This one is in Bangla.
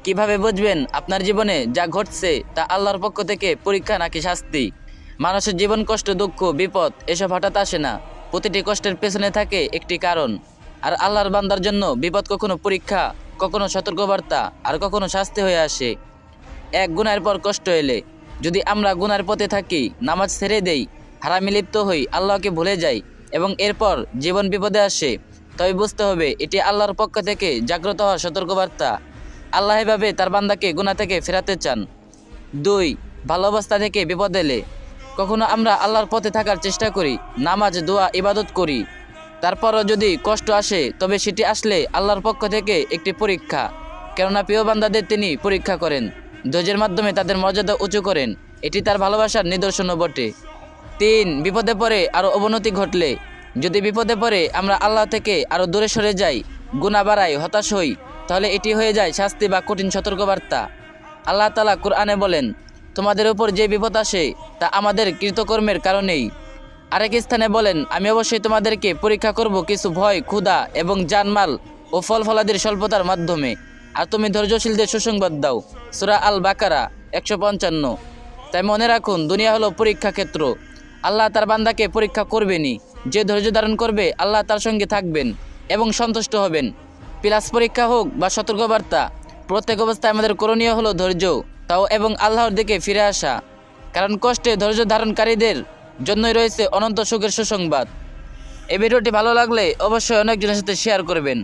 কিভাবে বুঝবেন আপনার জীবনে যা ঘটছে তা আল্লাহর পক্ষ থেকে পরীক্ষা নাকি শাস্তি? মানুষের জীবন কষ্ট, দুঃখ, বিপদ এসব হঠাৎ আসে না। প্রতিটি কষ্টের পেছনে থাকে একটি কারণ। আর আল্লাহর বান্দার জন্য বিপদ কখনো পরীক্ষা, কখনো সতর্কবার্তা, আর কখনো শাস্তি হয়ে আসে। এক গুনাহের পর কষ্ট এলে যদি আমরা গুনার পথে থাকি, নামাজ ছেড়ে দেই, হারামে লিপ্ত হই, আল্লাহকে ভুলে যাই এবং এরপর জীবন বিপদে আসে, তবে বুঝতে হবে এটি আল্লাহর পক্ষ থেকে জাগ্রত হওয়ার সতর্কবার্তা। আল্লাহ এভাবে তার বান্দাকে গুনাহ থেকে ফেরাতে চান। 2. ভালো অবস্থা থেকে বিপদ এলে কখনো আমরা আল্লাহর পথে থাকার চেষ্টা করি, নামাজ, দোয়া, ইবাদত করি, তারপরও যদি কষ্ট আসে তবে সেটি আসলে আল্লাহর পক্ষ থেকে একটি পরীক্ষা। কেননা প্রিয় বান্দাদের তিনি পরীক্ষা করেন, ধৈর্যের মাধ্যমে তাদের মর্যাদা উঁচু করেন। এটি তার ভালোবাসার নিদর্শনও বটে। 3. বিপদে পড়ে আরও অবনতি ঘটলে যদি বিপদে পড়ে আমরা আল্লাহ থেকে আরও দূরে সরে যাই, গুনাহ বাড়াই, হতাশ হই, তাহলে এটি হয়ে যায় শাস্তি বা কঠিন সতর্কবার্তা। আল্লাহ তাআলা কুরআনে বলেন, তোমাদের উপর যে বিপদ আসে তা আমাদের কৃতকর্মের কারণেই। আরেক স্থানে বলেন, আমি অবশ্যই তোমাদেরকে পরীক্ষা করব কিছু ভয়, ক্ষুধা এবং জানমাল ও ফল ফলাদির স্বল্পতার মাধ্যমে, আর তুমি ধৈর্যশীলদের সুসংবাদ দাও। সূরা আল বাকারা 155। তাই মনে রাখুন, দুনিয়া হলো পরীক্ষা ক্ষেত্র। আল্লাহ তার বান্দাকে পরীক্ষা করবেনই। যে ধৈর্য ধারণ করবে আল্লাহ তার সঙ্গে থাকবেন এবং সন্তুষ্ট হবেন। প্লাস পরীক্ষা হোক বা সতর্কবার্তা, প্রত্যেক অবস্থায় আমাদের করণীয় হলো ধৈর্য, তাও এবং আল্লাহর দিকে ফিরে আসা। কারণ কষ্টে ধৈর্য ধারণকারীদের জন্যই রয়েছে অনন্ত সুখের সুসংবাদ। এই ভিডিওটি ভালো লাগলে অবশ্যই অনেকজনের সাথে শেয়ার করবেন।